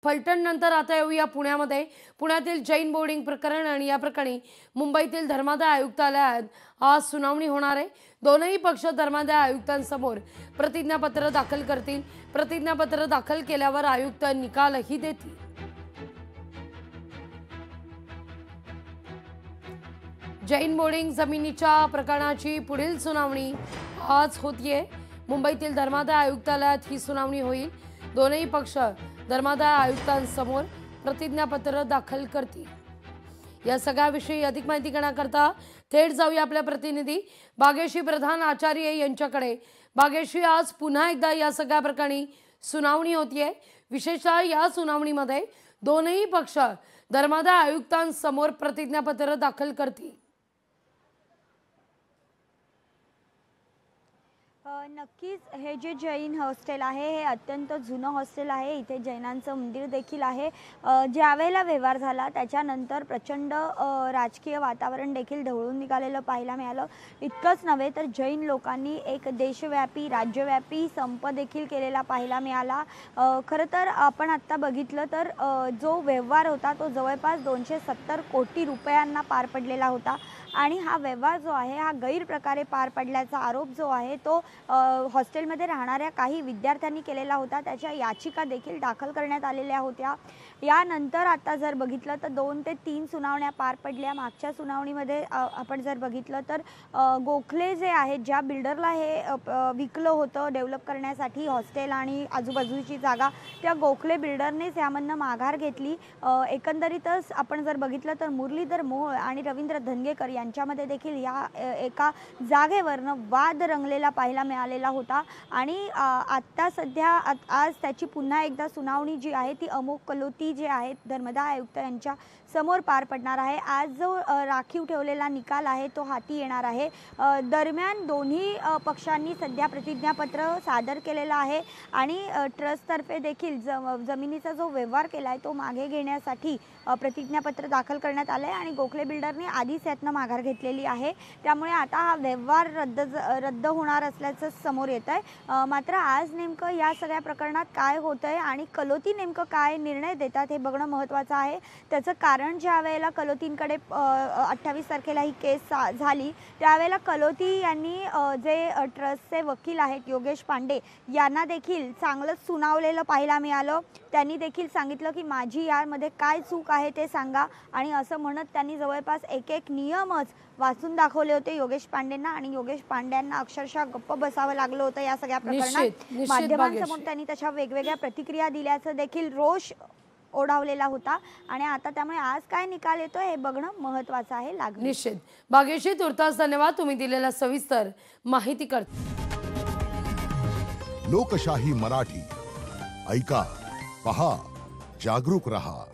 फलटण नंतर आता येऊया पुण्यामध्ये। पुण्यातील जैन बोर्डिंग प्रकरण आणि या प्रकरणी मुंबईतील धर्मादाय आयुक्तालयात आज सुनावणी होणार आहे। दोनही पक्ष धर्मादाय आयुक्तांसमोर प्रतिज्ञापत्र दाखल करतील। प्रतिज्ञापत्र दाखल केल्यावर आयुक्त निकालही देतील। जैन बोर्डिंग जमिनीच्या प्रकरणाची पुढील सुनावणी आज होतीये। मुंबईतील धर्मादाय आयुक्तालयात ही सुनावणी होईल। दोनही पक्ष धर्मादाय आयुक्तांसमोर प्रतिज्ञापत्र दाखल करतील। या सगळ्याविषयी अधिक माहिती घेण्याकरता थेट जाऊया आपल्या प्रतिनिधी भाग्यश्री प्रधान आचार्य यांच्याकडे। भाग्यश्री, आज पुन्हा एकदा या सगळ्या प्रकरणी सुनावणी होतीये। विशेषतः या सुनावणीमध्ये दोनही पक्ष धर्मादाय आयुक्तांसमोर प्रतिज्ञापत्र दाखल करतील। नक्कीच हे जे जैन हॉस्टेल आहे हे अत्यंत जुनं हॉस्टेल आहे। इथे जैनांचं मंदिर देखील आहे। ज्यावेळेला व्यवहार झाला त्याच्यानंतर प्रचंड राजकीय वातावरण देखील ढवळून निघालेलं पाहायला मिळालं। इतकंच नव्हे तर जैन लोकांनी एक देशव्यापी राज्यव्यापी संप देखील केलेला पाहायला मिळाला। खरं तर आपण आत्ता बघितलं तर जो व्यवहार होता तो जवळपास 270 कोटी रुपयांना पार पडलेला होता आणि हा व्यवहार जो आहे हा गैरप्रकारे पार पडल्याचा आरोप जो आहे तो हॉस्टेलमध्ये राहणाऱ्या काही विद्यार्थ्यांनी केलेला होता। त्याच्या याचिका देखील दाखल करण्यात आलेल्या होत्या। यानंतर आता जर बघितलं तर 2 ते 3 सुनावण्या पार पडल्या। मागच्या सुनावणीमध्ये आपण जर बघितलं तर गोखले जे आहेत, ज्या बिल्डरला हे विकलं होतं डेव्हलप करण्यासाठी हॉस्टेल आणि आजूबाजूची जागा, त्या गोखले बिल्डरनेच यामधनं माघार घेतली। एकंदरीतच आपण जर बघितलं तर मुरलीधर मोहोळ आणि रवींद्र धनगेकर यांच्यामध्ये देखील या एका जागेवरनं वाद रंगलेला पाहायला मिळालेला होता आणि आत्ता सध्या आज त्याची पुन्हा एकदा सुनावणी जी आहे ती अमोक कलोती जे आहेत धर्मादाय आयुक्त यांच्या समोर पार पडणार आहे। आज जो राखीव ठेवलेला निकाल आहे तो हाती येणार आहे। दरम्यान दोन्ही पक्षांनी सध्या प्रतिज्ञापत्र सादर केलेला आहे आणि ट्रस्टतर्फे देखील जमिनीचा जो व्यवहार केला आहे तो मागे घेण्यासाठी प्रतिज्ञापत्र दाखल करण्यात आले आणि गोखले बिल्डरने आधीच यातनं माघार घेतलेली आहे। त्यामुळे आता हा व्यवहार रद्द होणार असल्याचं समोर येत आहे। मात्र आज नेमकं या सगळ्या प्रकरणात काय होतंय आणि कलोती नेमकं काय निर्णय देतात हे बघणं महत्त्वाचं आहे। त्याचं कारण ज्या वेळेला कलोतींकडे 28 तारखेला ही केस झाली त्यावेळेला कलोती यांनी जे ट्रस्टचे वकील आहेत योगेश पांडे यांना देखील चांगलंच सुनावलेलं पाहायला मिळालं। त्यांनी देखील सांगितलं की माझी यामध्ये काय चूक आहे ते सांगा आणि असं म्हणत त्यांनी जवळपास एक नियमच वाचून दाखवले होते योगेश पांडेंना आणि योगेश पांड्यांना अक्षरशः गप्प बसावं लागलं होतं या सगळ्या प्रकरणात। माध्यमांसमोर त्यांनी तशा वेगवेगळ्या प्रतिक्रिया दिल्याचं देखील रोष ओढावलेला होता आणि आता त्यामुळे आज काय निकाल येतो हे बघणं महत्त्वाचं आहे। निश्चित भाग्यश्री, तुर्तास धन्यवाद तुम्ही दिलेला सविस्तर माहिती करता। लोकशाही मराठी ऐका, पहा, जागरूक रहा।